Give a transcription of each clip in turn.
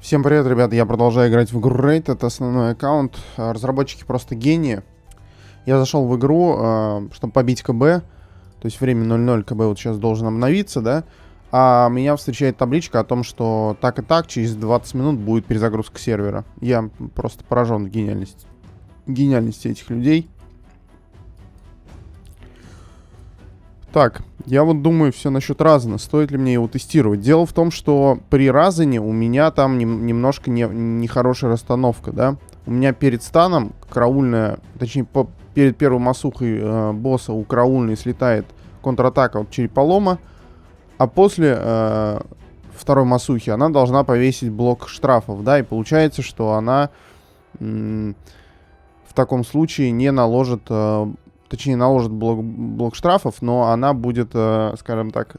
Всем привет, ребята, я продолжаю играть в игру Raid, это основной аккаунт, разработчики просто гении. Я зашел в игру, чтобы побить КБ, то есть время 0:0, КБ вот сейчас должен обновиться, да, а меня встречает табличка о том, что так и так, через 20 минут будет перезагрузка сервера. Я просто поражен гениальности этих людей. Так, я вот думаю все насчет Разана, стоит ли мне его тестировать. Дело в том, что при Разане у меня там немножко нехорошая расстановка, да. У меня перед станом караульная, точнее перед первой масухой босса у караульной слетает контратака от череполома, а после второй масухи она должна повесить блок штрафов, да, и получается, что она в таком случае не наложит... Точнее, наложит блок штрафов, но она будет, скажем так,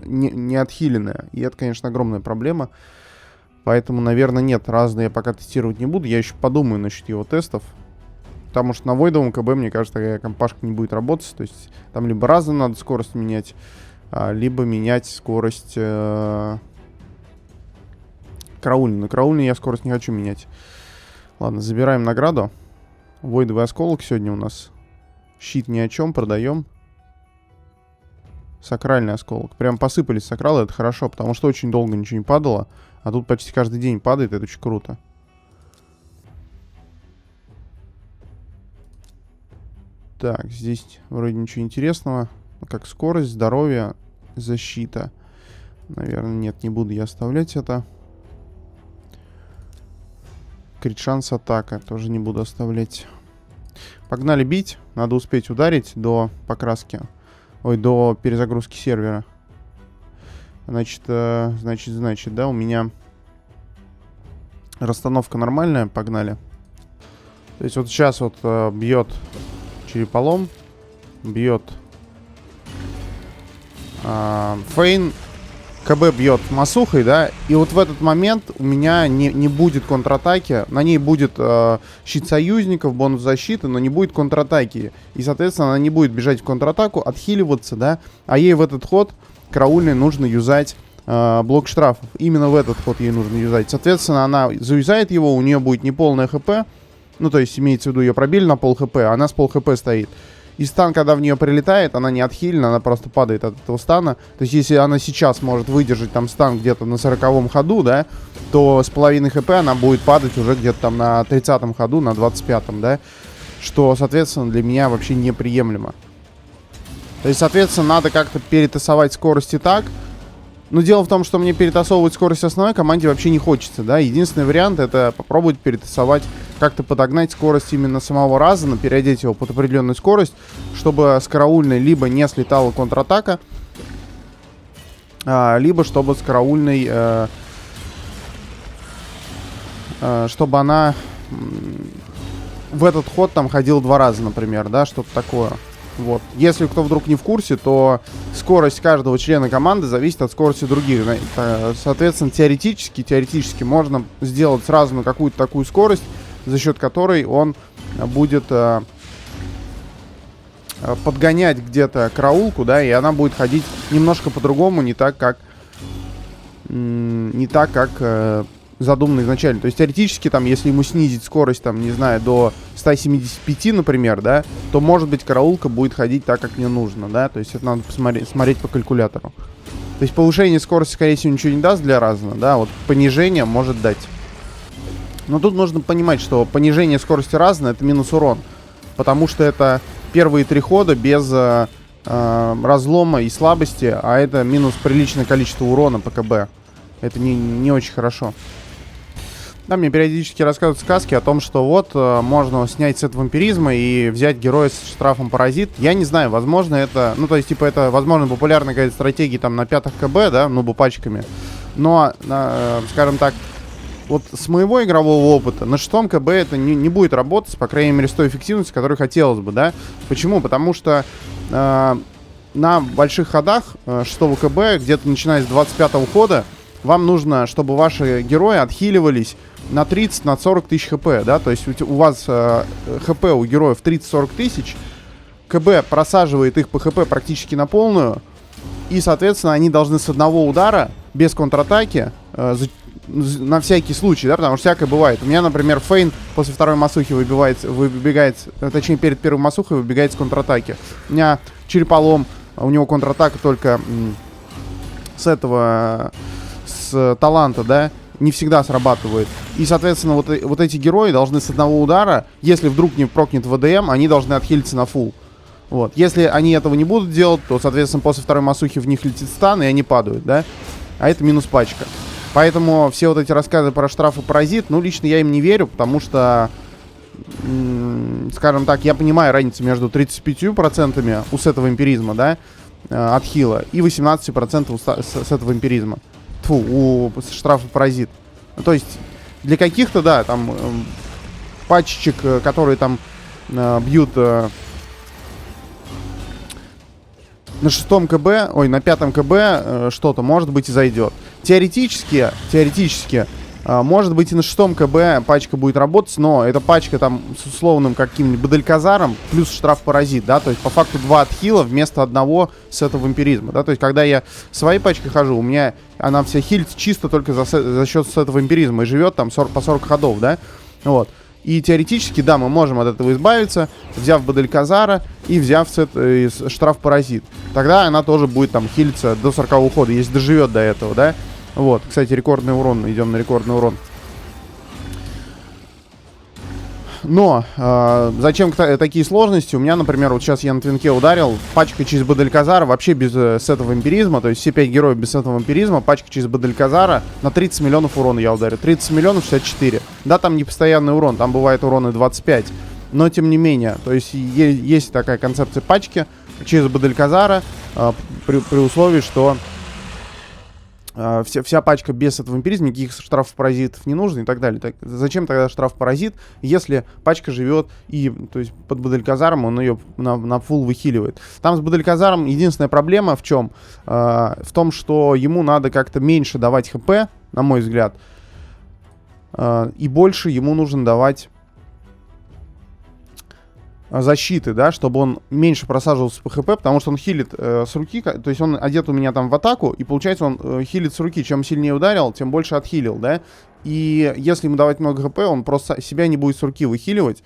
не отхиленная. И это, конечно, огромная проблема. Поэтому, наверное, нет. Разные я пока тестировать не буду. Я еще подумаю насчет его тестов. Потому что на войдовом КБ, мне кажется, такая компашка не будет работать. То есть там либо разом надо скорость менять, либо менять скорость караульной. На караульной я скорость не хочу менять. Ладно, забираем награду. Войдовый осколок сегодня у нас. Щит ни о чем, продаем. Сакральный осколок. Прям посыпались сакралы, это хорошо, потому что очень долго ничего не падало. А тут почти каждый день падает, это очень круто. Так, здесь вроде ничего интересного. Как скорость, здоровье, защита. Наверное, нет, не буду я оставлять это. Крит шанс атака, тоже не буду оставлять. Погнали бить. Надо успеть ударить до покраски. Ой, до перезагрузки сервера. Значит, да, у меня расстановка нормальная. Погнали. То есть вот сейчас вот бьет череполом. Бьет Фейн. КБ бьет масухой, да, и вот в этот момент у меня не будет контратаки, на ней будет щит союзников, бонус защиты, но не будет контратаки, и, соответственно, она не будет бежать в контратаку, отхиливаться, да, а ей в этот ход караульной нужно юзать блок штрафов, именно в этот ход ей нужно юзать, соответственно, она заюзает его, у нее будет неполное ХП, ну, то есть, имеется в виду, ее пробили на пол ХП, а она с пол ХП стоит. И стан, когда в нее прилетает, она не отхилена, она просто падает от этого стана. То есть, если она сейчас может выдержать там стан где-то на 40-м ходу, да, то с половиной ХП она будет падать уже где-то там на 30-м ходу, на 25-м, да. Что, соответственно, для меня вообще неприемлемо. То есть, соответственно, надо как-то перетасовать скорости так. Но дело в том, что мне перетасовывать скорость основной команде вообще не хочется, да. Единственный вариант — это попробовать перетасовать, как-то подогнать скорость именно самого Разана, переодеть его под определенную скорость, чтобы с караульной либо не слетала контратака, либо чтобы с караульной, чтобы она в этот ход там ходила 2 раза, например, да, что-то такое. Вот. Если кто вдруг не в курсе, то скорость каждого члена команды зависит от скорости других. Соответственно, теоретически можно сделать сразу на какую-то такую скорость, за счет которой он будет подгонять где-то караулку, да, и она будет ходить немножко по-другому, не так, как задумано изначально. То есть, теоретически, там, если ему снизить скорость, там, не знаю, до 175, например, да, то, может быть, караулка будет ходить так, как мне нужно, да, то есть, это надо смотреть по калькулятору. То есть, повышение скорости, скорее всего, ничего не даст для Разана, да, вот понижение может дать. Но тут нужно понимать, что понижение скорости Разана — это минус урон, потому что это первые 3 хода без разлома и слабости, а это минус приличное количество урона по КБ. Это не очень хорошо. Да, мне периодически рассказывают сказки о том, что вот можно снять сет вампиризма и взять героя с штрафом паразит. Я не знаю, возможно это... Ну, то есть, типа, это, возможно, популярная какая-то стратегия там на 5-х КБ, да, ну, пачками. Но, скажем так, вот с моего игрового опыта на 6-м КБ это не будет работать, по крайней мере, с той эффективностью, которой хотелось бы, да. Почему? Потому что на больших ходах 6-го КБ, где-то начиная с 25-го хода, вам нужно, чтобы ваши герои отхиливались на 30, на 40 тысяч ХП, да, то есть у вас ХП у героев 30-40 тысяч, КБ просаживает их по ХП практически на полную, и, соответственно, они должны с одного удара, без контратаки, на всякий случай, да, потому что всякое бывает. У меня, например, Фейн после второй масухи выбегает, точнее, перед первой масухой выбегает с контратаки. У меня череполом, у него контратака только с таланта, да, не всегда срабатывает. И, соответственно, вот эти герои должны с одного удара, если вдруг не прокнет ВДМ, они должны отхилиться на фулл. Вот. Если они этого не будут делать, то, соответственно, после второй масухи в них летит стан, и они падают, да. А это минус пачка. Поэтому все вот эти рассказы про штраф и паразит, ну, лично я им не верю, потому что, скажем так, я понимаю разницу между 35% у сета вампиризма, да, от хила, и 18% с этого вампиризма. Тьфу, у штрафа паразит. То есть, для каких-то, да, там, пачечек, которые там бьют на 6 КБ, ой, на 5 КБ что-то, может быть, и зайдет. Теоретически, может быть, и на 6 КБ пачка будет работать, но эта пачка там с условным каким-нибудь Бадальказаром плюс штраф-паразит, да, то есть по факту 2 отхила вместо одного с этого вампиризма, да, то есть когда я своей пачкой хожу, у меня она вся хилится чисто только за счет с этого вампиризма и живет там по 40 ходов, да, вот. И теоретически, да, мы можем от этого избавиться, взяв Бадальказара и взяв штраф-паразит. Тогда она тоже будет там хилиться до 40-го хода, если доживет до этого, да. Вот, кстати, рекордный урон, идем на рекордный урон. Но зачем такие сложности? У меня, например, вот сейчас я на твинке ударил, пачка через Бадальказара вообще без сета вампиризма, то есть все 5 героев без сета вампиризма, пачка через Бадальказара на 30 миллионов урона я ударил. 30 миллионов 64. Да, там не постоянный урон, там бывает уроны 25. Но тем не менее, то есть есть такая концепция пачки через Бадальказара при условии, что вся пачка без этого вампиризма, никаких штраф-паразитов не нужно и так далее. Так, зачем тогда штраф-паразит, если пачка живет и, то есть, под Бадальказаром он ее на фулл выхиливает. Там с Бадальказаром единственная проблема в чем? В том, что ему надо как-то меньше давать ХП, на мой взгляд, и больше ему нужно давать защиты, да, чтобы он меньше просаживался по ХП, потому что он хилит с руки, то есть он одет у меня там в атаку, и получается он хилит с руки. Чем сильнее ударил, тем больше отхилил, да. И если ему давать много ХП, он просто себя не будет с руки выхиливать.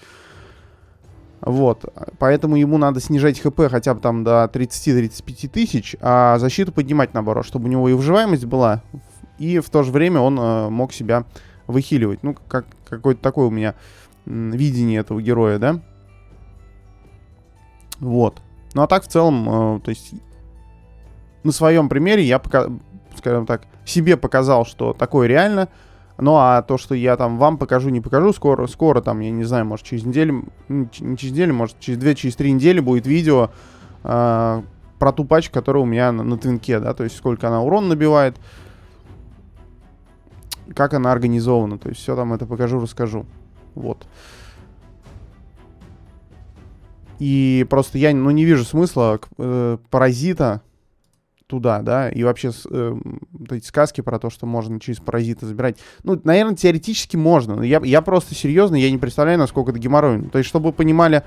Вот, поэтому ему надо снижать ХП хотя бы там до 30-35 тысяч, а защиту поднимать наоборот, чтобы у него и выживаемость была, и в то же время он мог себя выхиливать. Ну, какое-то такое у меня видение этого героя, да. Вот. Ну а так в целом, то есть на своем примере я, скажем так, себе показал, что такое реально. Ну а то, что я там вам покажу, не покажу, скоро там, я не знаю, может через неделю, не через неделю, может через 2-3 через недели будет видео про ту пачку, которая у меня на твинке, да, то есть сколько она урон набивает, как она организована, то есть все там это покажу, расскажу. Вот. И просто я, ну, не вижу смысла паразита туда, да, и вообще вот эти сказки про то, что можно через паразита забирать. Ну, наверное, теоретически можно, но я просто серьезно, я не представляю, насколько это геморройно. То есть, чтобы вы понимали,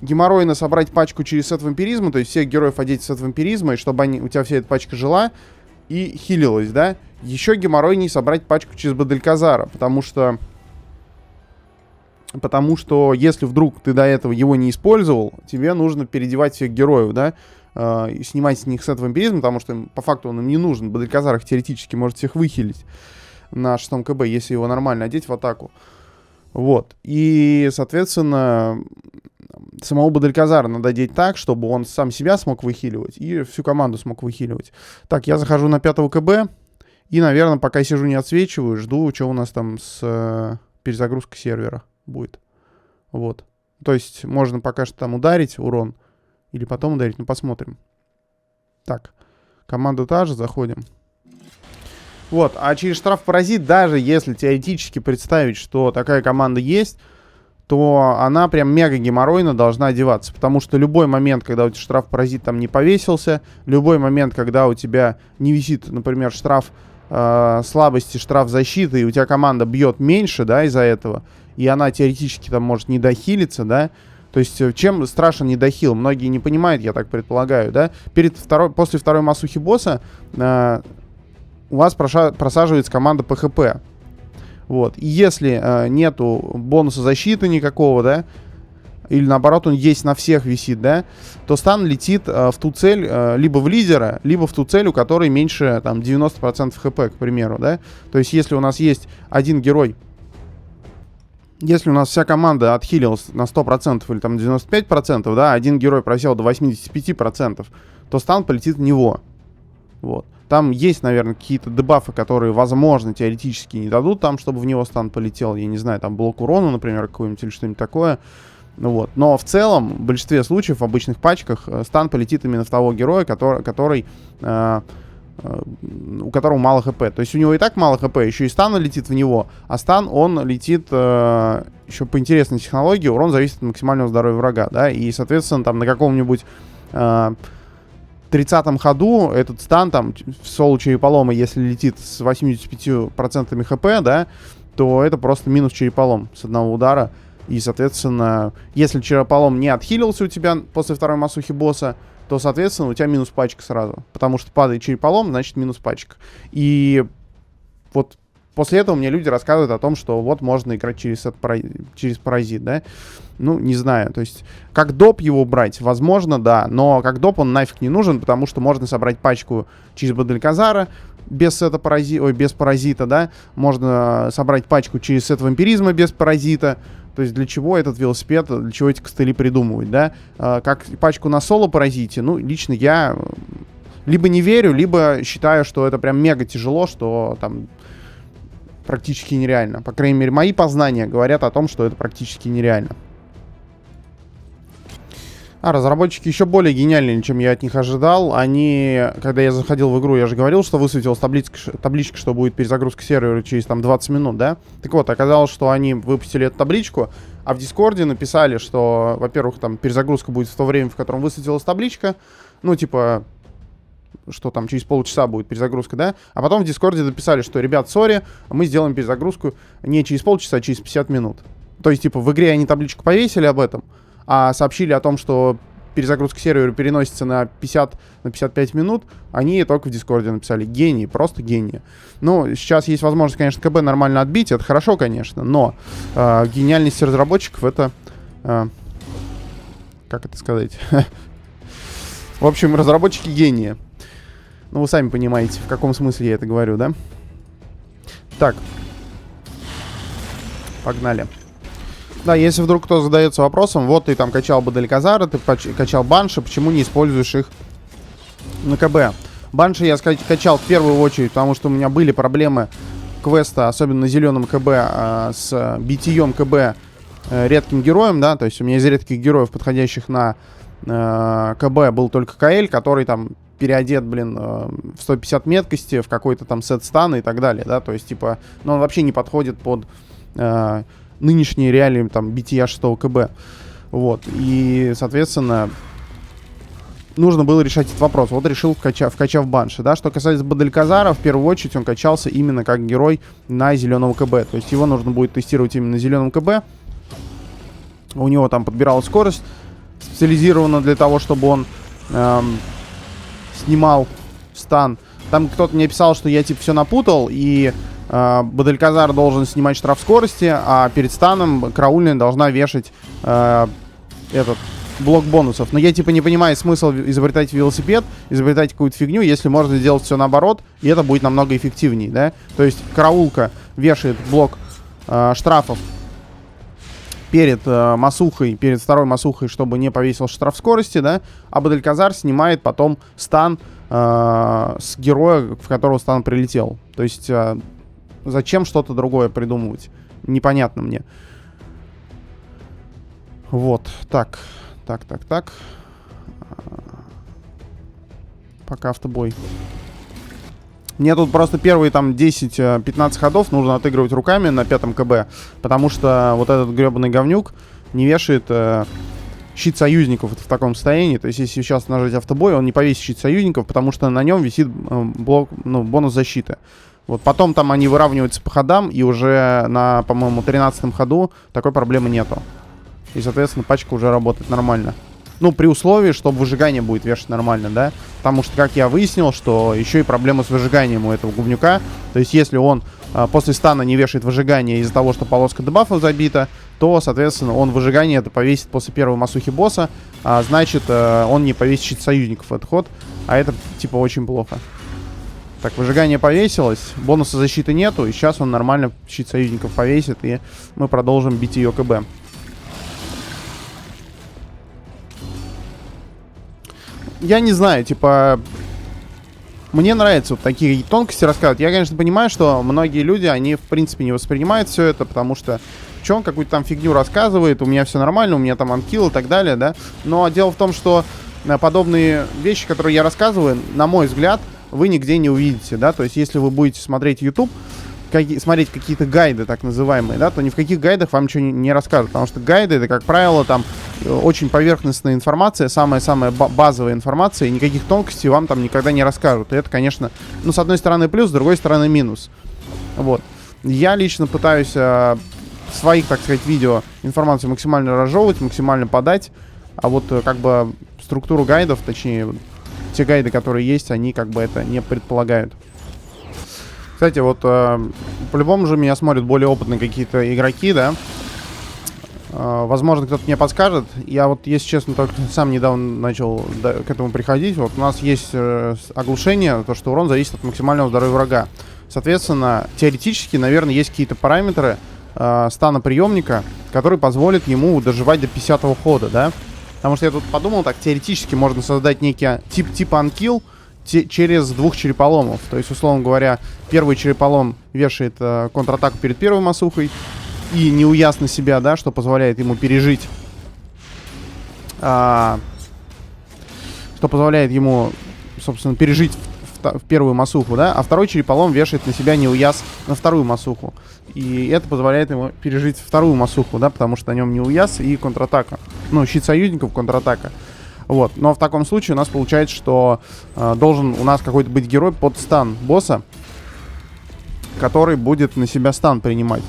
геморройно собрать пачку через сет вампиризма, то есть всех героев одеть в сет вампиризма, и чтобы у тебя вся эта пачка жила и хилилась, да. Еще геморройней собрать пачку через Бадальказара, потому что если вдруг ты до этого его не использовал, тебе нужно переодевать всех героев, да, и снимать с них сет вампиризм, потому что по факту он им не нужен. Бадальказар их теоретически может всех выхилить на 6 КБ, если его нормально одеть в атаку. Вот. И, соответственно, самого Бадальказара надо одеть так, чтобы он сам себя смог выхиливать и всю команду смог выхиливать. Так, я захожу на 5 КБ и, наверное, пока сижу не отсвечиваю, жду, что у нас там с перезагрузкой сервера будет. Вот. То есть можно пока что там ударить урон или потом ударить, ну посмотрим. Так, команда та же, заходим. Вот, а через штраф-паразит, даже если теоретически представить, что такая команда есть, то она прям мега геморройно должна одеваться. Потому что любой момент, когда у тебя штраф-паразит там не повесился, любой момент, когда у тебя не висит, например, штраф слабости, штраф защиты, и у тебя команда бьет меньше, да, из-за этого, и она теоретически там может не дохилиться, да. То есть чем страшен недохил? Многие не понимают, я так предполагаю, да. После второй масухи босса у вас просаживается команда ПХП. Вот. И если нету бонуса защиты никакого, да, или наоборот он есть на всех висит, да, то стан летит в ту цель, либо в лидера, либо в ту цель, у которой меньше там 90% хп, к примеру, да. То есть если у нас есть один герой, если у нас вся команда отхилилась на 100% или там 95%, да, один герой просел до 85%, то стан полетит в него. Вот. Там есть, наверное, какие-то дебафы, которые, возможно, теоретически не дадут там, чтобы в него стан полетел. Я не знаю, там блок урона, например, какой-нибудь или что-нибудь такое. Ну вот. Но в целом, в большинстве случаев, в обычных пачках, стан полетит именно в того героя, который у которого мало хп. То есть у него и так мало хп, еще и стан летит в него. А стан, он летит еще по интересной технологии. Урон зависит от максимального здоровья врага, да. И, соответственно, там на каком-нибудь 30-м ходу этот стан, там, в соло череполома, если летит с 85% хп, да, то это просто минус череполом с одного удара. И, соответственно, если череполом не отхилился у тебя после второй массухи босса, то, соответственно, у тебя минус пачка сразу. Потому что падает череполом, значит минус пачка. И вот после этого мне люди рассказывают о том, что вот можно играть через паразит, да. Ну, не знаю, то есть как доп его брать, возможно, да, но как доп он нафиг не нужен, потому что можно собрать пачку через Бадрильказара без без паразита, да, можно собрать пачку через сет вампиризма без паразита. То есть для чего этот велосипед, для чего эти костыли придумывать, да? Как пачку на соло паразите, ну, лично я либо не верю, либо считаю, что это прям мега тяжело, что там практически нереально. По крайней мере, мои познания говорят о том, что это практически нереально. Разработчики еще более гениальные, чем я от них ожидал. Они, когда я заходил в игру, я же говорил, что высветилась табличка, что будет перезагрузка сервера через там 20 минут, да? Так вот, оказалось, что они выпустили эту табличку, а в Дискорде написали, что, во-первых, там перезагрузка будет в то время, в котором высветилась табличка. Ну, типа, что там через полчаса будет перезагрузка, да? А потом в Дискорде написали, что, ребят, сори, мы сделаем перезагрузку не через полчаса, а через 50 минут. То есть, типа, в игре они табличку повесили об этом, а сообщили о том, что перезагрузка сервера переносится на 55 минут, они только в Дискорде написали. Гении, просто гении. Ну, сейчас есть возможность, конечно, КБ нормально отбить, это хорошо, конечно, но гениальность разработчиков это... как это сказать? В общем, разработчики гении. Ну, вы сами понимаете, в каком смысле я это говорю, да? Так. Погнали. Да, если вдруг кто задается вопросом, вот ты там качал Бадрильказара, ты качал Банши, почему не используешь их на КБ? Банши я качал в первую очередь, потому что у меня были проблемы квеста, особенно на зеленом КБ, с битьем КБ редким героем, да, то есть у меня из редких героев, подходящих на КБ, был только КЛ, который там переодет, блин, в 150 меткости, в какой-то там сет стана и так далее, да, то есть, типа, ну, он вообще не подходит под... нынешние реалии там бития 6 КБ. Вот. И, соответственно, нужно было решать этот вопрос. Вот решил, вкачав Банши. Да? Что касается Бадрильказара, в первую очередь он качался именно как герой на зеленого КБ. То есть его нужно будет тестировать именно на зеленом КБ. У него там подбиралась скорость специализирована для того, чтобы он снимал стан. Там кто-то мне писал, что я типа все напутал, и Бадрильказар должен снимать штраф скорости, а перед станом караульная должна вешать этот блок бонусов. Но я типа не понимаю смысл изобретать велосипед, изобретать какую-то фигню, если можно сделать все наоборот, и это будет намного эффективнее, да? То есть караулка вешает блок штрафов перед масухой, перед второй масухой, чтобы не повесил штраф скорости, да? А Бадрильказар снимает потом стан с героя, в которого стан прилетел. То есть зачем что-то другое придумывать? Непонятно мне. Вот, так. Пока автобой. Мне тут просто первые там 10-15 ходов нужно отыгрывать руками на 5 КБ, потому что вот этот гребаный говнюк не вешает щит союзников в таком состоянии. То есть если сейчас нажать автобой, он не повесит щит союзников, потому что на нем висит блок, ну, бонус защиты. Вот потом там они выравниваются по ходам, и уже на, по-моему, 13-м ходу такой проблемы нету. И, соответственно, пачка уже работает нормально. Ну, при условии, что выжигание будет вешать нормально, да. Потому что, как я выяснил, что еще и проблема с выжиганием у этого говнюка. То есть, если он после стана не вешает выжигание из-за того, что полоска дебафов забита, то, соответственно, он выжигание это повесит после первой масухи босса. А значит, он не повесит щит союзников в этот ход. А это, типа, очень плохо. Так, выжигание повесилось. Бонуса защиты нету. И сейчас он нормально щит союзников повесит. И мы продолжим бить ее КБ. Я не знаю, типа... Мне нравится вот такие тонкости рассказывать. Я, конечно, понимаю, что многие люди, они, в принципе, не воспринимают все это, потому что... Че он какую-то там фигню рассказывает, у меня все нормально, у меня там анкил и так далее, да? Но дело в том, что подобные вещи, которые я рассказываю, на мой взгляд, вы нигде не увидите, да? То есть, если вы будете смотреть YouTube, смотреть какие-то гайды, так называемые, да, то ни в каких гайдах вам ничего не расскажут, потому что гайды, это, как правило, там очень поверхностная информация, самая-самая базовая информация, и никаких тонкостей вам там никогда не расскажут. И это, конечно, ну, с одной стороны плюс, с другой стороны минус. Вот. Я лично пытаюсь в своих, так сказать, видео информацию максимально разжевывать, максимально подать, а вот как бы структуру гайдов, точнее, те гайды, которые есть, они как бы это не предполагают. Кстати, вот по-любому же меня смотрят более опытные какие-то игроки, да. Возможно, кто-то мне подскажет. Я вот, если честно, только сам недавно начал к этому приходить. Вот у нас есть оглушение, то, что урон зависит от максимального здоровья врага. Соответственно, теоретически, наверное, есть какие-то параметры стана приемника, которые позволят ему доживать до 50-го хода, да. Потому что я тут подумал, так, теоретически можно создать некий типа анкил через двух череполомов. То есть, условно говоря, первый череполом вешает контратаку перед первой масухой и неуяз на себя, да, что позволяет ему пережить, что позволяет ему, собственно, пережить в первую масуху, да, а второй череполом вешает на себя неуяз на вторую масуху. И это позволяет ему пережить вторую масуху, да, потому что на нем неуяз и контратака. Ну, щит союзников, контратака. Вот, но в таком случае у нас получается, что должен у нас какой-то быть герой под стан босса, который будет на себя стан принимать.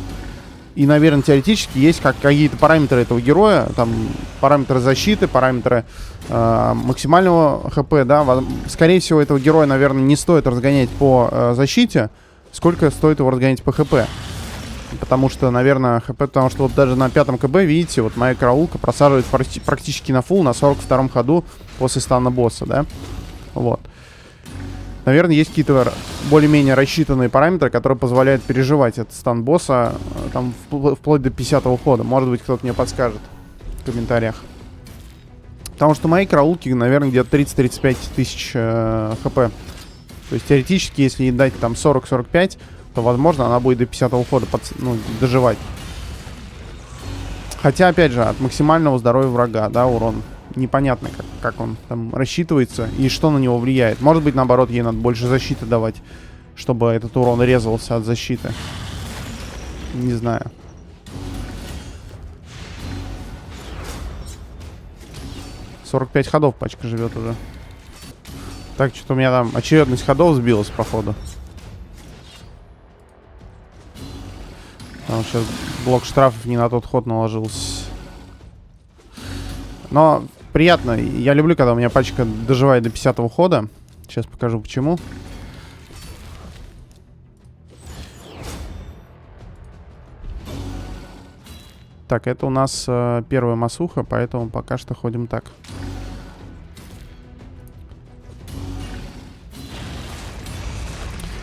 И, наверное, теоретически есть какие-то параметры этого героя, там параметры защиты, параметры максимального ХП, да. Скорее всего, этого героя, наверное, не стоит разгонять по защите, сколько стоит его разгонять по ХП. Потому что, наверное, ХП, потому что вот даже на 5-м КБ, видите, вот моя караулка просаживает практически на фулл на 42-м ходу после стана босса, да. Вот. Наверное, есть какие-то более-менее рассчитанные параметры, которые позволяют переживать этот стан босса там вплоть до 50-го хода. Может быть, кто-то мне подскажет в комментариях. Потому что мои караулки, наверное, где-то 30-35 тысяч ХП. То есть, теоретически, если ей дать там 40-45, то, возможно, она будет до 50-го хода доживать. Хотя, опять же, от максимального здоровья врага, да, урон. Непонятно, как он там рассчитывается и что на него влияет. Может быть, наоборот, ей надо больше защиты давать, чтобы этот урон резался от защиты. Не знаю. «45 ходов пачка живет уже. Так, что-то у меня там очередность ходов сбилась, походу. Потому что сейчас блок штрафов не на тот ход наложился. Но приятно. Я люблю, когда у меня пачка доживает до 50-го хода. Сейчас покажу, почему. Так, это у нас первая масуха, поэтому пока что ходим так.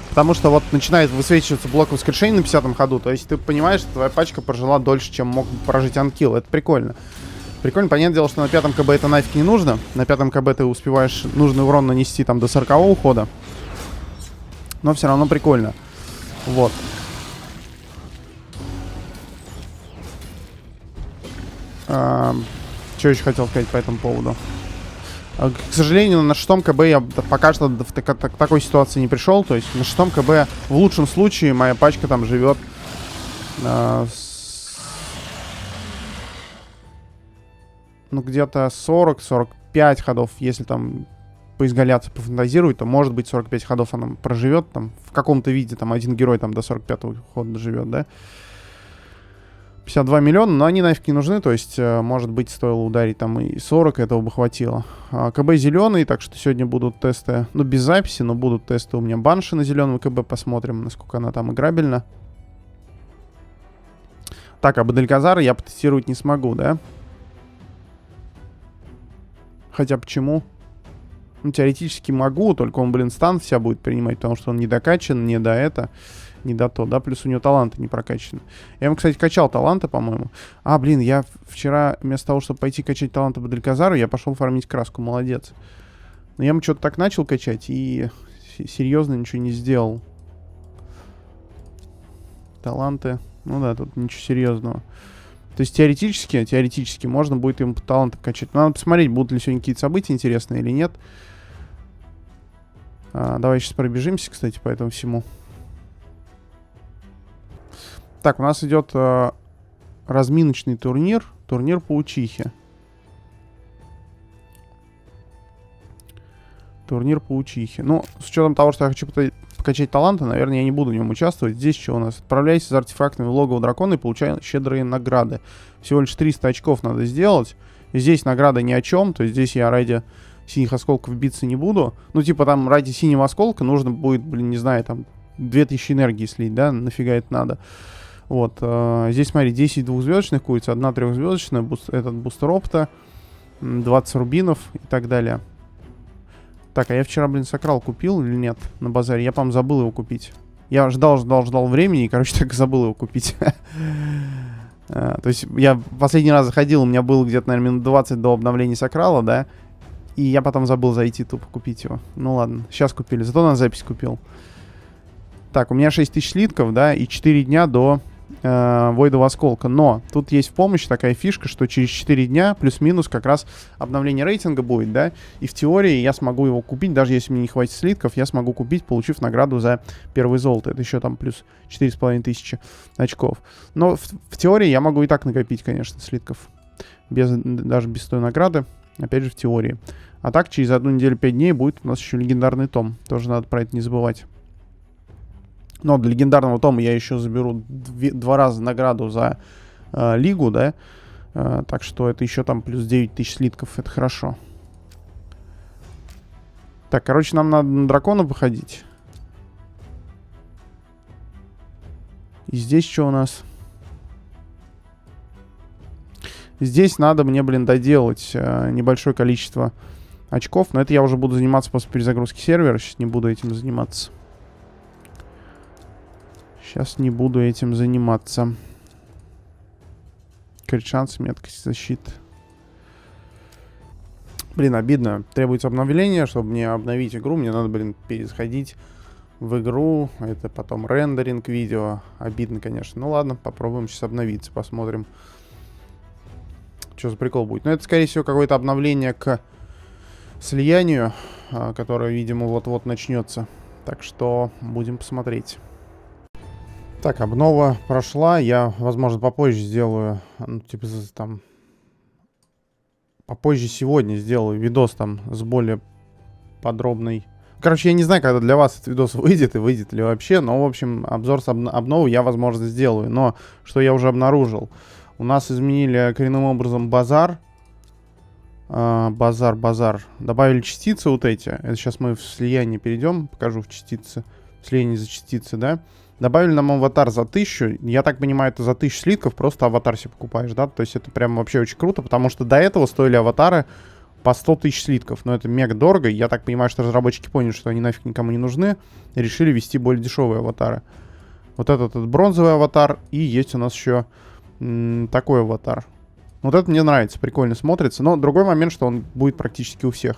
Потому что вот начинает высвечиваться блок воскрешения на 50-м ходу. То есть ты понимаешь, что твоя пачка прожила дольше, чем мог прожить анкил. Это прикольно. Прикольно. Понятное дело, что на 5-м КБ это нафиг не нужно. На 5-м КБ ты успеваешь нужный урон нанести там до 40-го хода. Но все равно прикольно. Вот. Что еще хотел сказать по этому поводу? К сожалению, на 6-м КБ я пока что в такой ситуации не пришел. То есть на 6-м КБ в лучшем случае моя пачка там живет ну где-то 40-45 ходов. Если там поизгаляться, пофантазировать, то может быть 45 ходов она проживет. Там в каком-то виде там один герой там до 45-го хода доживет, да. 52 миллиона, но они нафиг не нужны, то есть, может быть, стоило ударить там и 40, этого бы хватило. КБ зеленый, так что сегодня будут тесты, ну, без записи, но будут тесты у меня Банши на зеленом КБ, посмотрим, насколько она там играбельна. Так, а Бадальказара я потестировать не смогу, да? Хотя почему? Ну, теоретически могу, только он, блин, стан вся будет принимать, потому что он не докачан, не до это, не до то, да, плюс у него таланты не прокачаны. Я ему, кстати, качал таланты, по-моему. А, блин, я вчера вместо того, чтобы пойти качать таланты Бадальказару, я пошел фармить краску, молодец. Но я ему что-то так начал качать и серьезно ничего не сделал. Таланты, ну да, тут ничего серьезного. То есть теоретически можно будет ему таланты качать. Надо посмотреть, будут ли сегодня какие-то события интересные или нет. Давай сейчас пробежимся, кстати, по этому всему. Так, у нас идет разминочный турнир. Турнир паучихи. Турнир паучихи. Ну, с учетом того, что я хочу покачать таланты, наверное, я не буду в нем участвовать. Здесь что у нас? Отправляйся за артефактами в логово дракона и получай щедрые награды. Всего лишь 300 очков надо сделать. Здесь награда ни о чем. То есть здесь я ради синих осколков биться не буду. Ну, типа там ради синего осколка нужно будет, блин, не знаю, там 2000 энергии слить, да? Нафига это надо? Вот. Здесь, смотри, 10 двухзвездочных куриц, 1 трехзвездочная, этот бустер опта, 20 рубинов и так далее. Так, а я вчера, блин, сакрал купил или нет на базаре? Я, по-моему, забыл его купить. Я ждал времени и, короче, так забыл его купить. То есть я последний раз заходил, у меня было где-то, наверное, минут 20 до обновления сакрала, да? И я потом забыл зайти тупо купить его. Ну ладно, сейчас купили. Зато на запись купил. Так, у меня 6000 слитков, да, и 4 дня до Войдового осколка. Но тут есть в помощь такая фишка, что через 4 дня плюс-минус как раз обновление рейтинга будет, да, и в теории я смогу его купить, даже если мне не хватит слитков, я смогу купить, получив награду за первое золото. Это еще там плюс 4500 очков. Но в теории я могу и так накопить, конечно, слитков. Даже без той награды. Опять же, в теории. А так, через 1 неделю 5 дней будет у нас еще легендарный том. Тоже надо про это не забывать. Но для легендарного тома я еще заберу 2 раза награду за лигу, да. Так что это еще там плюс 9000 слитков. Это хорошо. Так, короче, нам надо на дракона походить. И здесь что у нас? Здесь надо мне, блин, доделать небольшое количество очков. Но это я уже буду заниматься после перезагрузки сервера. Сейчас не буду этим заниматься. Сейчас не буду этим заниматься. Крит шанс, меткость, защита. Блин, обидно. Требуется обновление, чтобы мне обновить игру. Мне надо, блин, пересходить в игру. Это потом рендеринг видео. Обидно, конечно. Ну ладно, попробуем сейчас обновиться. Посмотрим, что за прикол будет. Но это, скорее всего, какое-то обновление к слиянию, которое, видимо, вот-вот начнется. Так что будем посмотреть. Так, обнова прошла. Я, возможно, попозже сделаю, ну, типа, там, попозже сегодня сделаю видос там с более подробной. Короче, я не знаю, когда для вас этот видос выйдет и выйдет ли вообще, но, в общем, обзор с обновы я, возможно, сделаю. Но, что я уже обнаружил, у нас изменили коренным образом базар. Базар. Добавили частицы вот эти. Это сейчас мы в слияние перейдем, покажу в частицы. Слияние за частицы, да. Добавили нам аватар за 1000. Я так понимаю, это за 1000 слитков просто аватар себе покупаешь, да? То есть это прям вообще очень круто, потому что до этого стоили аватары по 100 000 слитков. Но это мега дорого. Я так понимаю, что разработчики поняли, что они нафиг никому не нужны. И решили ввести более дешевые аватары. Вот этот бронзовый аватар. И есть у нас еще такой аватар. Вот это мне нравится, прикольно смотрится. Но другой момент, что он будет практически у всех.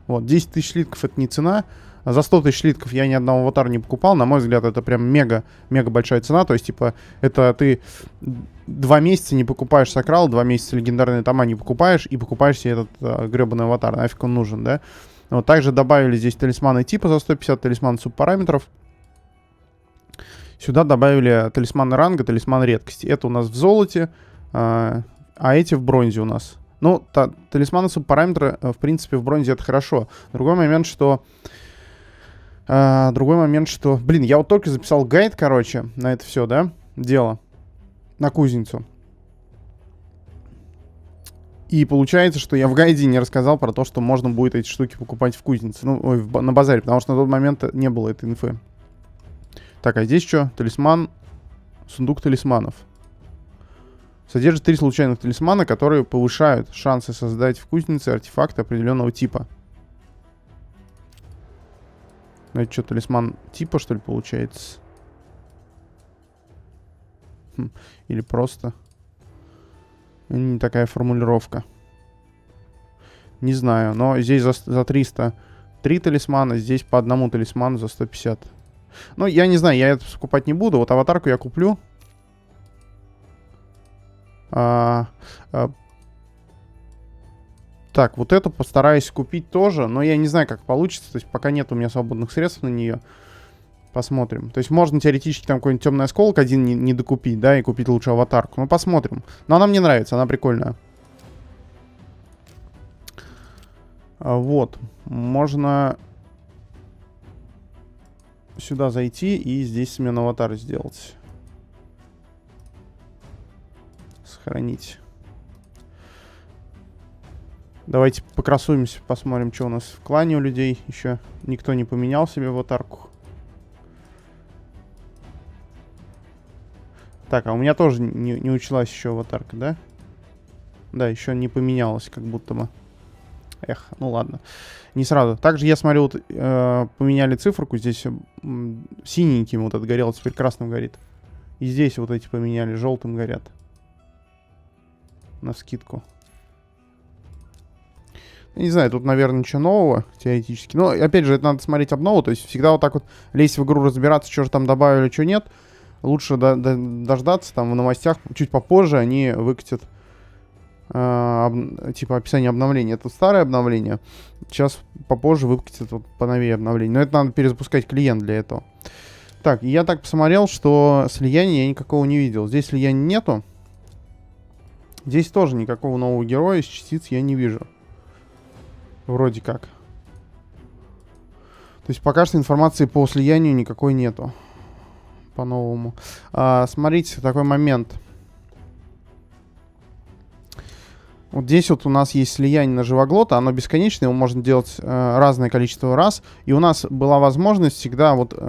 Вот, 10 000 слитков это не цена. За 100 000 слитков я ни одного аватара не покупал. На мой взгляд, это прям мега большая цена. То есть, типа, это ты 2 месяца не покупаешь сакрал, 2 месяца легендарные тома не покупаешь, и покупаешь себе этот гребаный аватар. Нафиг он нужен, да? Вот, также добавили здесь талисманы типа за 150, талисман субпараметров. Сюда добавили талисманы ранга, талисман редкости. Это у нас в золоте, а эти в бронзе у нас. Ну, талисманы субпараметра, в принципе, в бронзе это хорошо. Другой момент, что... Блин, я вот только записал гайд, короче, на это все, да, дело. На кузницу. И получается, что я в гайде не рассказал про то, что можно будет эти штуки покупать в кузнице. Ну, ой, на базаре, потому что на тот момент не было этой инфы. Так, а здесь что? Талисман. Сундук талисманов. Содержит 3 случайных талисмана, которые повышают шансы создать в кузнице артефакты определенного типа. Ну, это что, талисман типа, что ли, получается? Или просто... Не такая формулировка. Не знаю, но здесь за 300 3 талисмана, здесь по одному талисману за 150. Ну, я не знаю, я это покупать не буду. Вот аватарку я куплю. Так, вот эту постараюсь купить тоже, но я не знаю, как получится. То есть пока нет у меня свободных средств на нее. Посмотрим. То есть можно теоретически там какой-нибудь темный осколок один не докупить, да, и купить лучше аватарку. Ну, посмотрим. Но она мне нравится, она прикольная. Вот. Можно сюда зайти и здесь смену аватара сделать. Сохранить. Давайте покрасуемся, посмотрим, что у нас в клане у людей. Еще никто не поменял себе аватарку. Так, а у меня тоже не училась еще аватарка, да? Да, еще не поменялась, как будто бы. Эх, ну ладно. Не сразу. Также я смотрю, вот, поменяли циферку. Здесь синеньким вот это горело, теперь красным горит. И здесь вот эти поменяли, желтым горят. Навскидку. Не знаю, тут, наверное, ничего нового, теоретически. Но, опять же, это надо смотреть обнову. То есть всегда вот так вот лезть в игру, разбираться, что же там добавили, что нет. Лучше дождаться, там в новостях, чуть попозже они выкатят типа описание обновления. Это старое обновление. Сейчас попозже выкатят вот поновее обновление. Но это надо перезапускать клиент для этого. Так, я так посмотрел, что слияния я никакого не видел. Здесь слияния нету. Здесь тоже никакого нового героя из частиц я не вижу. Вроде как. То есть пока что информации по слиянию никакой нету. По-новому. Смотрите, такой момент. Вот здесь вот у нас есть слияние на живоглота. Оно бесконечное, его можно делать разное количество раз. И у нас была возможность всегда вот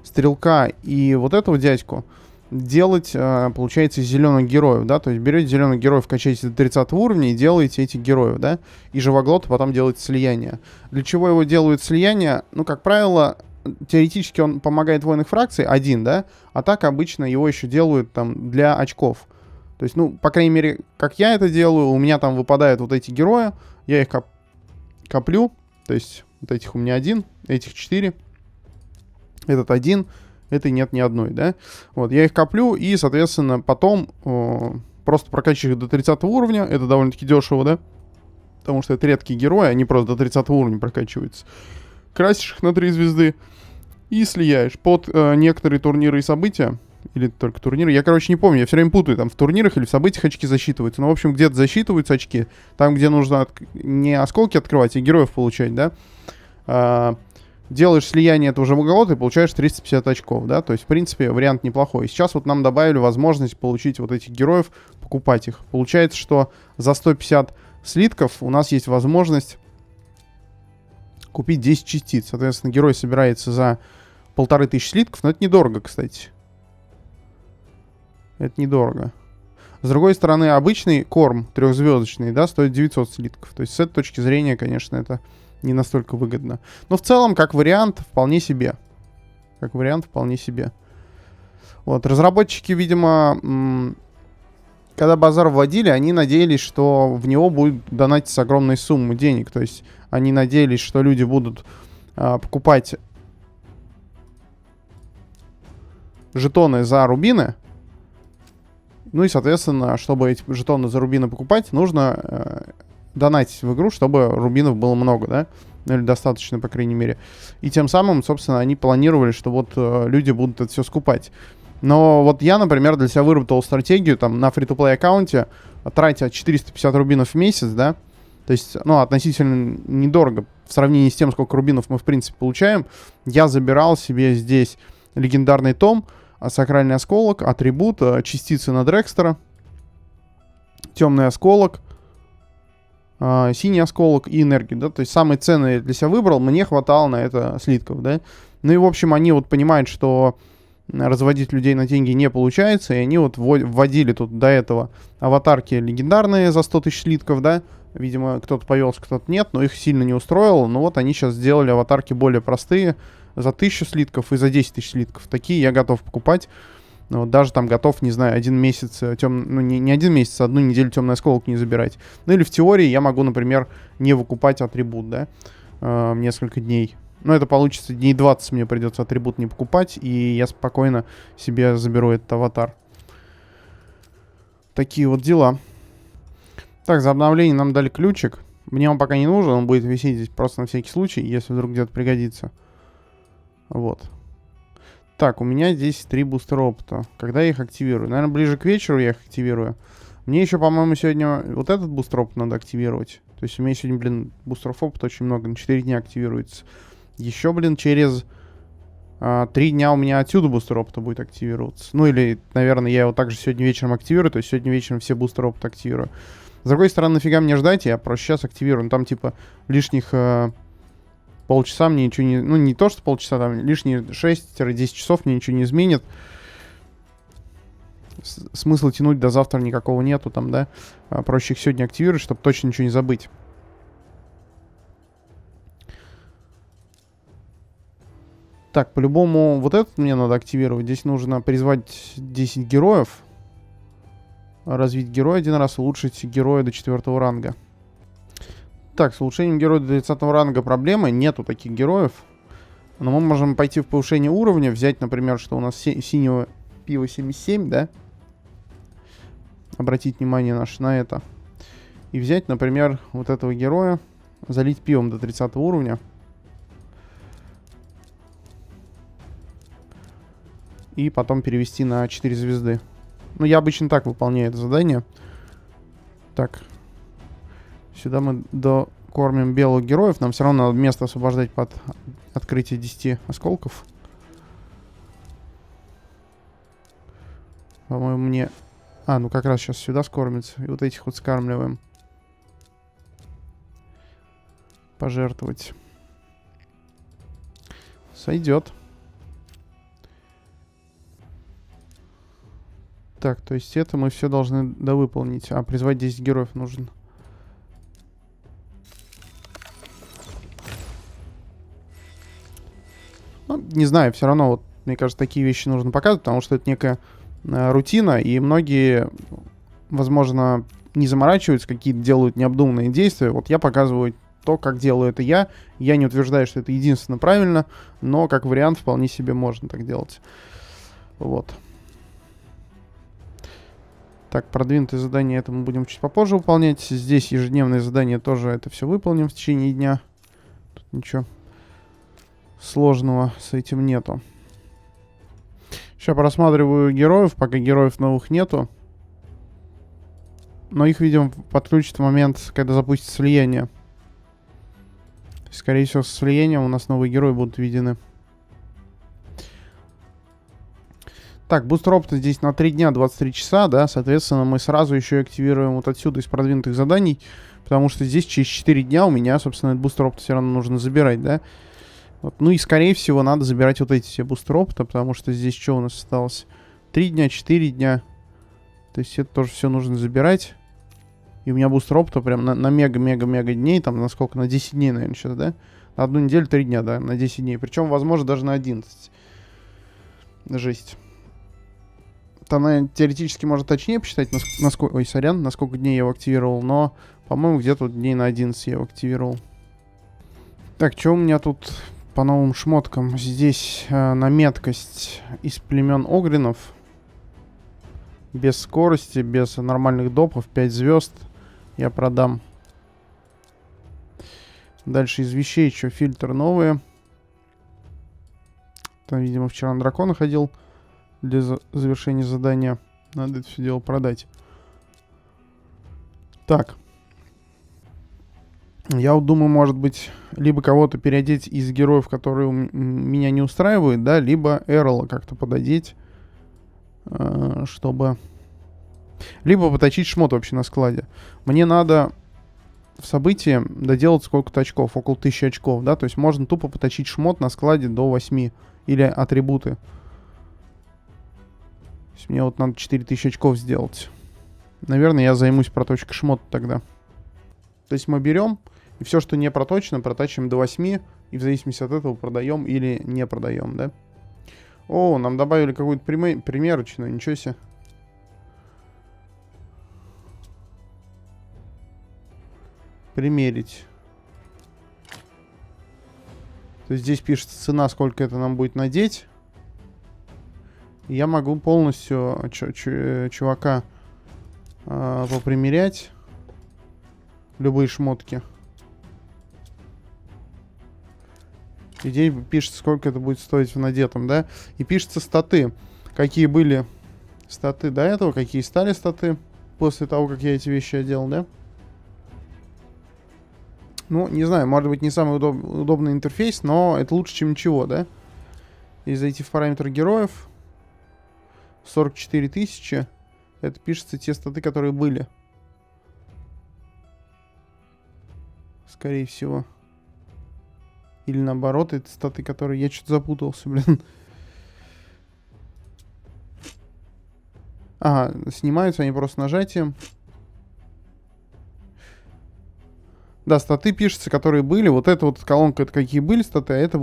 стрелка и вот этого дядьку делать, получается, из зеленых героев, да, то есть берете зеленых героев, качаете до 30 уровня и делаете этих героев, да, и живоглота потом делаете слияние. Для чего его делают слияние? Ну, как правило, теоретически он помогает воинных фракций, один, да, а так обычно его еще делают там для очков. То есть, ну, по крайней мере, как я это делаю, у меня там выпадают вот эти герои, я их коплю, то есть вот этих у меня 1, этих 4, этот 1, этой нет ни одной, да. Вот, я их коплю и, соответственно, потом просто прокачиваю их до 30 уровня, это довольно-таки дешево, да, потому что это редкие герои, они просто до 30 уровня прокачиваются. Красишь их на 3 звезды и слияешь под некоторые турниры и события. Или только турниры. Я, короче, не помню. Я все время путаю. Там в турнирах или в событиях очки засчитываются. Ну, в общем, где-то засчитываются очки. Там, где нужно не осколки открывать, а героев получать, да. Делаешь слияние этого же живоглота и получаешь 350 очков, да. То есть, в принципе, вариант неплохой. Сейчас вот нам добавили возможность получить вот этих героев, покупать их. Получается, что за 150 слитков у нас есть возможность купить 10 частиц. Соответственно, герой собирается за 1500 слитков. Но это недорого, кстати. Это недорого. С другой стороны, обычный корм трехзвездочный, да, стоит 900 слитков. То есть с этой точки зрения, конечно, это не настолько выгодно. Но в целом, как вариант, вполне себе. Как вариант, вполне себе. Вот, разработчики, видимо, когда базар вводили, они надеялись, что в него будет донатиться огромные суммы денег. То есть они надеялись, что люди будут покупать жетоны за рубины. Ну и, соответственно, чтобы эти жетоны за рубины покупать, нужно донатить в игру, чтобы рубинов было много, да? Ну или достаточно, по крайней мере. И тем самым, собственно, они планировали, что вот люди будут это все скупать. Но вот я, например, для себя выработал стратегию, там, на фри-то-плей аккаунте, тратя 450 рубинов в месяц, да? То есть, ну, относительно недорого в сравнении с тем, сколько рубинов мы, в принципе, получаем. Я забирал себе здесь легендарный том, сакральный осколок, атрибут, частицы на Дрекстера, темный осколок, синий осколок и энергию, да, то есть самые ценные я для себя выбрал, мне хватало на это слитков, да. Ну и, в общем, они вот понимают, что разводить людей на деньги не получается, и они вот вводили тут до этого аватарки легендарные за 100 тысяч слитков, да, видимо, кто-то повелся, кто-то нет, но их сильно не устроило, но вот они сейчас сделали аватарки более простые, за 1000 слитков и за 10 тысяч слитков, такие я готов покупать. Ну, вот даже там готов, не знаю, один месяц, ну не один месяц, а одну неделю темный осколок не забирать. Ну или в теории я могу, например, не выкупать атрибут, да, несколько дней. Но это получится, дней 20 мне придется атрибут не покупать, и я спокойно себе заберу этот аватар. Такие вот дела. Так, за обновление нам дали ключик. Мне он пока не нужен, он будет висеть здесь просто на всякий случай, если вдруг где-то пригодится. Вот. Так, у меня здесь 3 бустера опыта. Когда я их активирую? Наверное, ближе к вечеру я их активирую. Мне еще, по-моему, сегодня вот этот бустер опыта надо активировать. То есть у меня сегодня, блин, бустеров опыта очень много. На 4 дня активируется. Еще, блин, через 3 дня у меня отсюда бустер опыта будет активироваться. Ну или, наверное, я его также сегодня вечером активирую. То есть сегодня вечером все бустеры опыта активирую. С другой стороны, нафига мне ждать? Я просто сейчас активирую. Ну там типа лишних... полчаса мне ничего не... Ну, не то, что полчаса, там лишние 6-10 часов мне ничего не изменит. Смысла тянуть до завтра никакого нету там, да. Проще их сегодня активировать, чтобы точно ничего не забыть. Так, по-любому вот этот мне надо активировать. Здесь нужно призвать 10 героев. Развить героя один раз, улучшить героя до 4 ранга. Так, с улучшением героя до 30 ранга проблемы. Нету таких героев. Но мы можем пойти в повышение уровня. Взять, например, что у нас синего пива 77, да? Обратить внимание наше на это. И взять, например, вот этого героя. Залить пивом до 30 уровня. И потом перевести на 4 звезды. Ну, я обычно так выполняю это задание. Так. Сюда мы докормим белых героев. Нам все равно надо место освобождать под открытие 10 осколков. По-моему, мне... ну как раз сейчас сюда скормится. И вот этих вот скармливаем. Пожертвовать. Сойдет. Так, то есть это мы все должны довыполнить. А призвать 10 героев нужно. Ну, не знаю, все равно, вот, мне кажется, такие вещи нужно показывать, потому что это некая рутина, и многие, возможно, не заморачиваются, какие-то делают необдуманные действия. Вот я показываю то, как делаю это я. Я не утверждаю, что это единственно правильно, но как вариант вполне себе можно так делать. Вот. Так, продвинутые задания это мы будем чуть попозже выполнять. Здесь ежедневные задания тоже это все выполним в течение дня. Тут ничего сложного с этим нету. Сейчас просматриваю героев, пока героев новых нету. Но их, видимо, подключат в момент, когда запустится слияние. Скорее всего, со слиянием у нас новые герои будут введены. Так, бустер опыта здесь на 3 дня 23 часа, да, соответственно, мы сразу еще и активируем вот отсюда из продвинутых заданий, потому что здесь через 4 дня у меня, собственно, этот бустер опыта все равно нужно забирать, да. Вот. Ну и, скорее всего, надо забирать вот эти все бустеры опыта, потому что здесь что у нас осталось? 3 дня, 4 дня. То есть это тоже все нужно забирать. И у меня бустер опыта прям на мега-мега-мега дней, там на сколько? На 10 дней, наверное, сейчас, да? На одну неделю 3 дня, да, на 10 дней. Причем, возможно, даже на 11. Жесть. Там, наверное, теоретически можно точнее посчитать, насколько... Ой, сорян, на сколько дней я его активировал, но, по-моему, где-то дней на 11 я его активировал. Так, что у меня тут по новым шмоткам? Здесь на меткость из племен Огринов. Без скорости, без нормальных допов, 5 звезд я продам. Дальше из вещей еще фильтр новые. Там, видимо, вчера на дракона ходил для завершения задания. Надо это все дело продать. Так. Я вот думаю, может быть, либо кого-то переодеть из героев, которые меня не устраивают, да, либо Эрла как-то пододеть, чтобы... Либо поточить шмот вообще на складе. Мне надо в событии доделать сколько-то очков, около 1000 очков, да, то есть можно тупо поточить шмот на складе до 8 или атрибуты. То есть мне вот надо 4000 очков сделать. Наверное, я займусь проточкой шмота тогда. То есть мы берем и все, что не проточено, протачиваем до 8, и в зависимости от этого продаем или не продаем, да. О, нам добавили какую-то примерочную, ничего себе. Примерить. То есть здесь пишется цена, сколько это нам будет надеть. И я могу полностью чувака попримерять. Любые шмотки. Здесь пишется, сколько это будет стоить в надетом, да? И пишется статы. Какие были статы до этого, какие стали статы после того, как я эти вещи одел, да? Ну, не знаю, может быть, не самый удобный интерфейс, но это лучше, чем ничего, да? И зайти в параметры героев. 44 тысячи. Это пишется те статы, которые были. Скорее всего. Или наоборот, это статы, которые... Я что-то запутался, блин. Ага, снимаются они просто нажатием. Да, статы пишутся, которые были. Вот эта вот колонка, это какие были статы, а это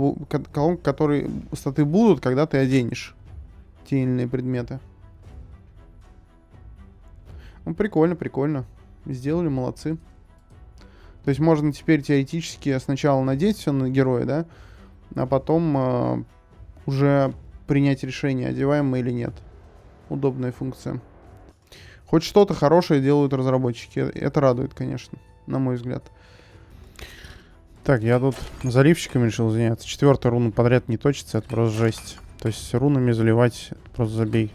колонка, которые статы будут, когда ты оденешь те или иные предметы. Ну, прикольно, прикольно. Сделали, молодцы. То есть можно теперь теоретически сначала надеть все на героя, да, а потом уже принять решение, одеваем мы или нет. Удобная функция. Хоть что-то хорошее делают разработчики. Это радует, конечно, на мой взгляд. Так, я тут заливщиками решил заняться. 4-я руна подряд не точится, это просто жесть. То есть рунами заливать, просто забей.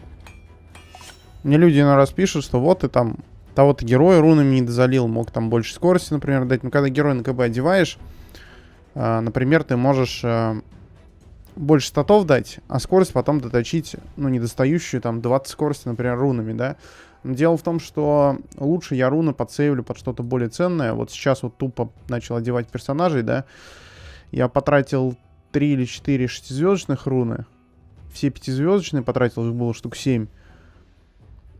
Мне люди на раз пишут, что вот ты там... Того-то героя рунами не дозалил, мог там больше скорости, например, дать. Но когда героя на КБ одеваешь, например, ты можешь больше статов дать, а скорость потом доточить, ну, недостающую, там, 20 скорости, например, рунами, да. Но дело в том, что лучше я руны подсейвлю под что-то более ценное. Вот сейчас вот тупо начал одевать персонажей, да. Я потратил 3 или 4 6-звездочных руны. Все 5-звездочные потратил, их было штук 7.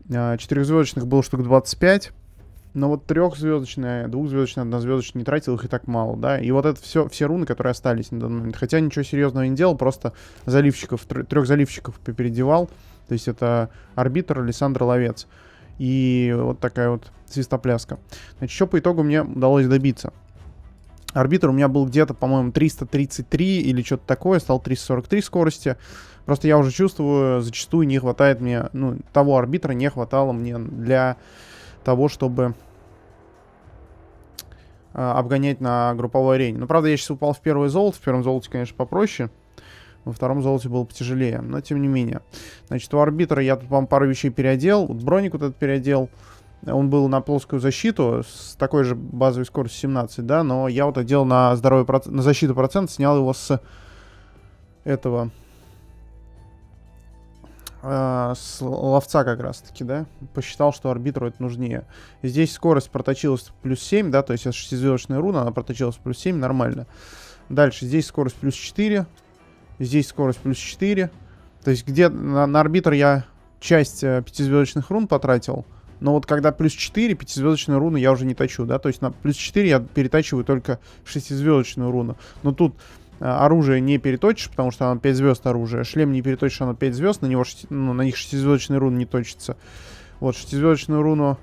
4-звездочных было штук 25. Но вот 3-звездочные, 2-звездочные, 1-звездочные не тратил, их и так мало, да. И вот это все руны, которые остались на данный момент. Хотя ничего серьезного не делал, просто заливщиков, 3 заливщиков переодевал. То есть это Арбитр, Александр Ловец. И вот такая вот свистопляска. Значит, что по итогу мне удалось добиться? Арбитр у меня был где-то, по-моему, 333 или что-то такое, стал 343 скорости. Просто я уже чувствую, зачастую не хватает мне, ну, того арбитра не хватало мне для того, чтобы обгонять на групповой арене. Но, правда, я сейчас упал в первое золото. В первом золоте, конечно, попроще. Во втором золоте было потяжелее. Но, тем не менее. Значит, у арбитра я тут, по-моему, пару вещей переодел. Вот броник вот этот переодел. Он был на плоскую защиту с такой же базовой скоростью 17, да. Но я вот одел на здоровый на защиту процент, снял его с этого... с ловца как раз таки, да, посчитал, что арбитру это нужнее. Здесь скорость проточилась плюс 7, да, то есть это 6-звездочная руна, она проточилась плюс 7, нормально. Дальше здесь скорость плюс 4, здесь скорость плюс 4. То есть где на арбитр я часть 5-звездочных рун потратил, но вот когда плюс 4, 5-звездочную руну я уже не точу, да, то есть на плюс 4 я перетачиваю только 6-звездочную руну. Но тут оружие не переточишь, потому что оно 5 звезд оружие. Шлем не переточишь, оно 5 звезд. На него на них 6-звездочные руны не точится. Вот, 6-звездочную руну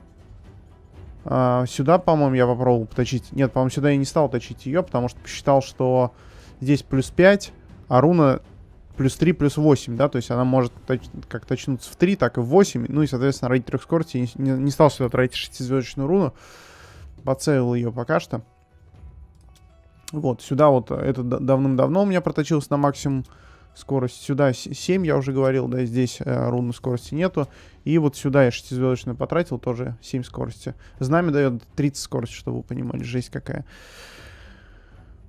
сюда, по-моему, я попробовал поточить. Нет, по-моему, сюда я не стал точить ее, потому что посчитал, что здесь плюс 5, а руна плюс 3, плюс 8, да, то есть она может как точнуться в 3, так и в 8. Ну и, соответственно, ради 3 скорости не стал сюда тратить 6-звездочную руну. Подсейвил ее пока что. Вот, сюда вот, это давным-давно у меня проточилось на максимум скорость. Сюда 7, я уже говорил, да, здесь руны скорости нету. И вот сюда я 6-звездочную потратил, тоже 7 скорости. Знамя дает 30 скорости, чтобы вы понимали, жесть какая.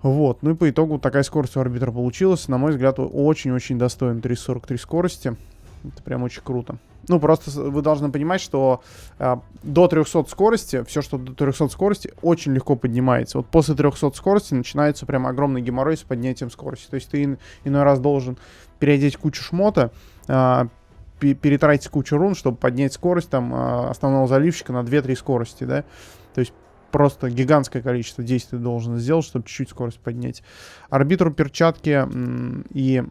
Вот, ну и по итогу такая скорость у арбитра получилась. На мой взгляд, очень-очень достойно 343 скорости. Это прям очень круто. Ну, просто вы должны понимать, что до 300 скорости, все, что до 300 скорости, очень легко поднимается. Вот после 300 скорости начинается прям огромный геморрой с поднятием скорости. То есть ты иной раз должен переодеть кучу шмота, перетратить кучу рун, чтобы поднять скорость там основного заливщика на 2-3 скорости, да. То есть просто гигантское количество действий ты должен сделать, чтобы чуть-чуть скорость поднять. Арбитру перчатки и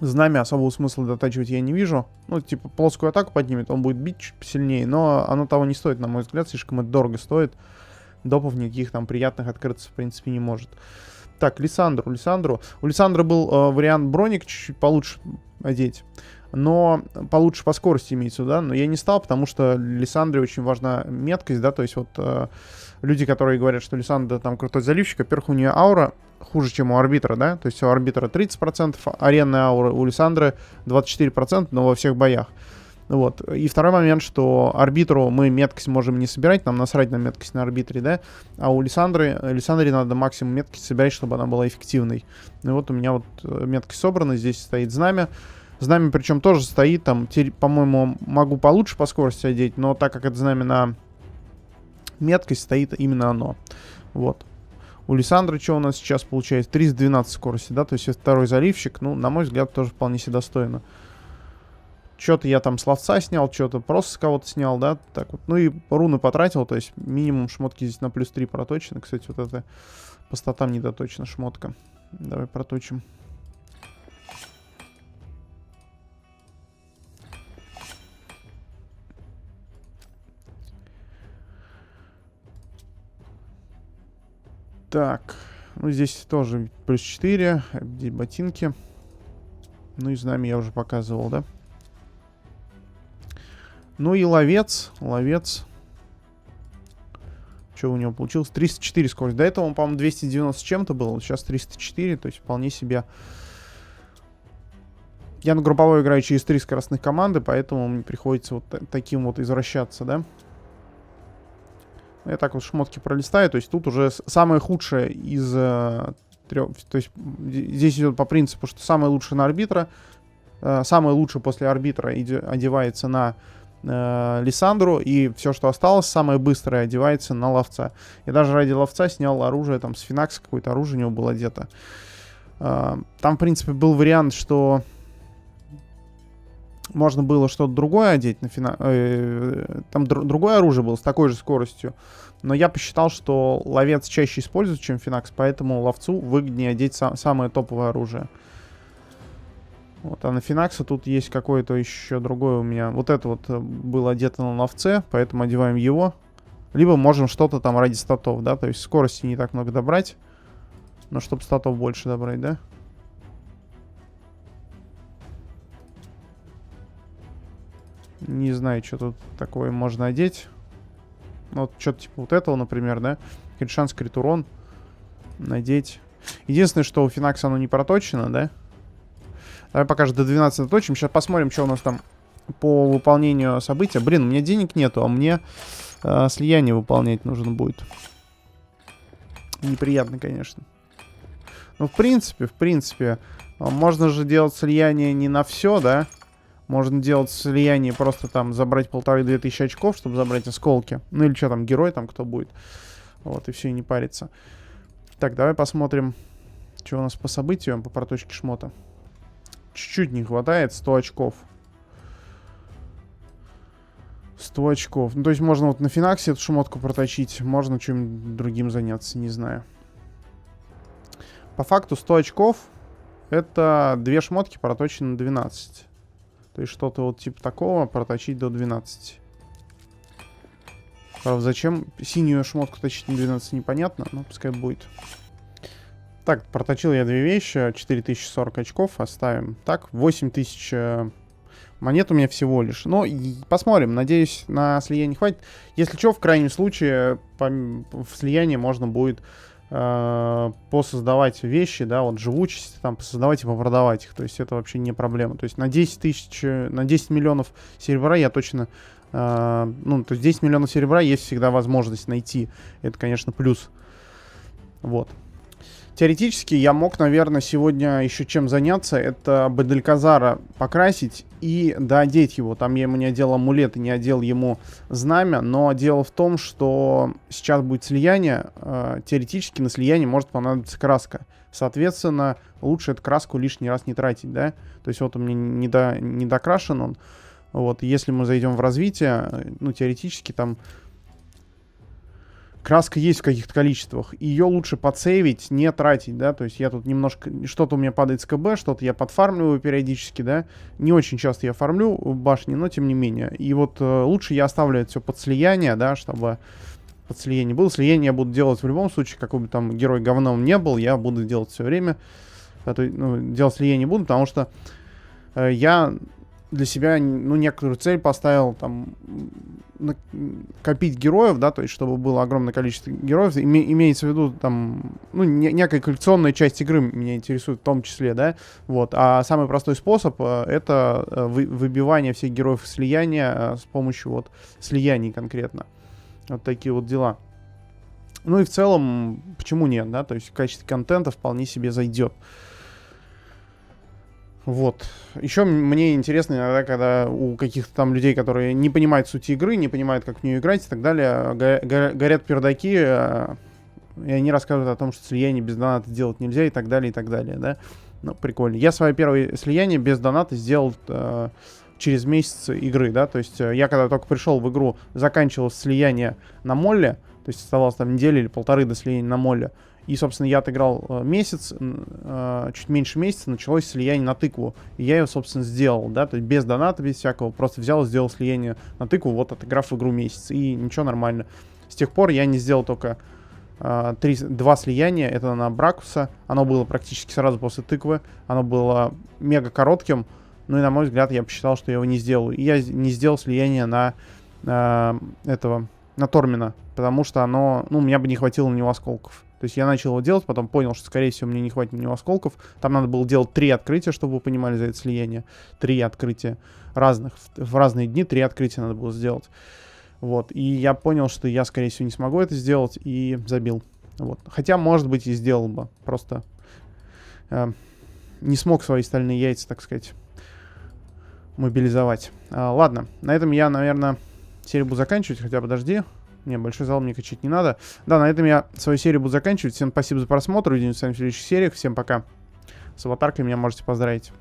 знамя особого смысла дотачивать я не вижу. Ну, типа, плоскую атаку поднимет, он будет бить чуть сильнее, но оно того не стоит, на мой взгляд, слишком это дорого стоит. Допов никаких там приятных открыться, в принципе, не может. Так, Лиссандру. У Лиссандры был вариант броник чуть-чуть получше одеть, но получше по скорости имеется, да, но я не стал, потому что Лиссандре очень важна меткость, да, то есть вот люди, которые говорят, что Лиссандра там крутой заливщик, во-первых, у нее аура хуже, чем у арбитра, да, то есть у арбитра 30%, аренная аура, у Лиссандры 24%, но во всех боях. Вот. И второй момент, что арбитру мы меткость можем не собирать, нам насрать на меткость на арбитре, да, а у Лиссандре надо максимум меткость собирать, чтобы она была эффективной. И вот у меня вот меткость собрана, здесь стоит знамя. Знамя причем тоже стоит, там, по-моему, могу получше по скорости одеть, но так как это знамя на меткость, стоит именно оно. Вот. У Лиссандры что у нас сейчас получается? 312 скорости, да, то есть это второй заливщик, ну, на мой взгляд, тоже вполне себе достойно. Что-то я там с ловца снял, что-то просто с кого-то снял, да, так вот. Ну и руны потратил, то есть минимум шмотки здесь на плюс 3 проточены. Кстати, вот это по статам недоточена шмотка. Давай проточим. Так, ну здесь тоже плюс 4, здесь ботинки. Ну и знамя я уже показывал, да? Ну и ловец. Что у него получилось? 304 скорость. До этого он, по-моему, 290 с чем-то был. Сейчас 304, то есть вполне себе. Я на групповой играю через 3 скоростных команды, поэтому мне приходится вот таким вот извращаться, да? Я так вот шмотки пролистаю, то есть тут уже самое худшее из трех. То есть здесь идет по принципу, что самое лучшее на арбитра, самое лучшее после арбитра одевается на Лиссандру, и все, что осталось, самое быстрое одевается на ловца. Я даже ради ловца снял оружие, там, с Финакса какое-то оружие у него было одето. Там, в принципе, был вариант, что можно было что-то другое одеть на там другое оружие было с такой же скоростью. Но я посчитал, что ловец чаще использует, чем Финакс, поэтому ловцу выгоднее одеть самое топовое оружие. Вот, а на Финакса тут есть какое-то еще другое у меня. Вот это вот было одето на ловце, поэтому одеваем его. Либо можем что-то там ради статов, да, то есть скорости не так много добрать, но чтобы статов больше добрать, да. Не знаю, что тут такое можно одеть. Вот что-то типа вот этого, например, да. Шанс крит урон надеть. Единственное, что у Финакса оно не проточено, да. Давай пока до 12 наточим. Сейчас посмотрим, что у нас там по выполнению события. Блин, у меня денег нету, а мне слияние выполнять нужно будет. Неприятно, конечно. Ну, в принципе, можно же делать слияние не на все, да. Можно делать слияние, просто там забрать 1500-2000 очков, чтобы забрать осколки. Ну или что там, герой там кто будет. Вот, и все, и не париться. Так, давай посмотрим, что у нас по событиям, по проточке шмота. Чуть-чуть не хватает, 100 очков. 100 очков. Ну, то есть можно вот на Финаксе эту шмотку проточить, можно чем-нибудь другим заняться, не знаю. По факту 100 очков это 2 шмотки проточены на 12. То есть что-то вот типа такого проточить до 12. Правда, зачем синюю шмотку точить на 12, непонятно, но пускай будет. Так, проточил я 2 вещи, 4040 очков оставим. Так, 8000 монет у меня всего лишь. Но посмотрим, надеюсь, на слияние хватит. Если что, в крайнем случае, в слиянии можно будет посоздавать вещи, да, вот живучесть, там, посоздавать и попродавать их. То есть это вообще не проблема. То есть на 10 тысяч, на 10 миллионов серебра я точно... ну, то есть 10 миллионов серебра есть всегда возможность найти. Это, конечно, плюс. Вот. Теоретически я мог, наверное, сегодня еще чем заняться. Это Бадальказара покрасить и доодеть его. Там я ему не одел амулет и не одел ему знамя. Но дело в том, что сейчас будет слияние. Теоретически на слияние может понадобиться краска. Соответственно, лучше эту краску лишний раз не тратить, да? То есть вот у меня не докрашен он. Вот, если мы зайдем в развитие, ну, теоретически там... Краска есть в каких-то количествах. Ее лучше подсейвить, не тратить, да. То есть я тут немножко... Что-то у меня падает с КБ, что-то я подфармливаю периодически, да. Не очень часто я фармлю башни, но тем не менее. И вот лучше я оставлю это все под слияние, да, чтобы под слияние было. Слияние я буду делать в любом случае, какой бы там герой говном не был, я буду делать все время. Делать слияние буду, потому что я... для себя, ну, некоторую цель поставил, там, копить героев, да, то есть, чтобы было огромное количество героев, имеется в виду, там, ну, некая коллекционная часть игры меня интересует в том числе, да, вот, а самый простой способ, это выбивание всех героев из слияния с помощью, вот, слияний конкретно, вот такие вот дела. Ну, и в целом, почему нет, да, то есть, в качестве контента вполне себе зайдет. Вот. Еще мне интересно иногда, когда у каких-то там людей, которые не понимают сути игры, не понимают, как в нее играть и так далее, горят пердаки, и они рассказывают о том, что слияние без доната делать нельзя и так далее, да. Ну, прикольно. Я свое первое слияние без доната сделал через месяц игры, да, то есть я когда только пришел в игру, заканчивалось слияние на молле, то есть оставалось там неделя или полторы до слияния на молле. И, собственно, я отыграл месяц, чуть меньше месяца, началось слияние на тыкву. И я ее, собственно, сделал, да, то есть без доната, без всякого. Просто взял и сделал слияние на тыкву, вот отыграв игру месяц. И ничего, нормально. С тех пор я не сделал только 2 слияния. Это на Бракуса. Оно было практически сразу после тыквы. Оно было мега коротким. Ну и, на мой взгляд, я посчитал, что я его не сделаю. И я не сделал слияние на Тормина. Потому что оно, ну, у меня бы не хватило на него осколков. То есть я начал его делать, потом понял, что, скорее всего, мне не хватит на него осколков. Там надо было делать 3 открытия, чтобы вы понимали, за это слияние. 3 открытия разных. В разные дни 3 открытия надо было сделать. Вот. И я понял, что я, скорее всего, не смогу это сделать, и забил. Вот. Хотя, может быть, и сделал бы. Просто не смог свои стальные яйца, так сказать, мобилизовать. Ладно, на этом я, наверное, серию буду заканчивать. Хотя, подожди. Не, большой зал мне качать не надо. Да, на этом я свою серию буду заканчивать. Всем спасибо за просмотр. Увидимся с вами в следующих сериях. Всем пока. С аватаркой меня можете поздравить.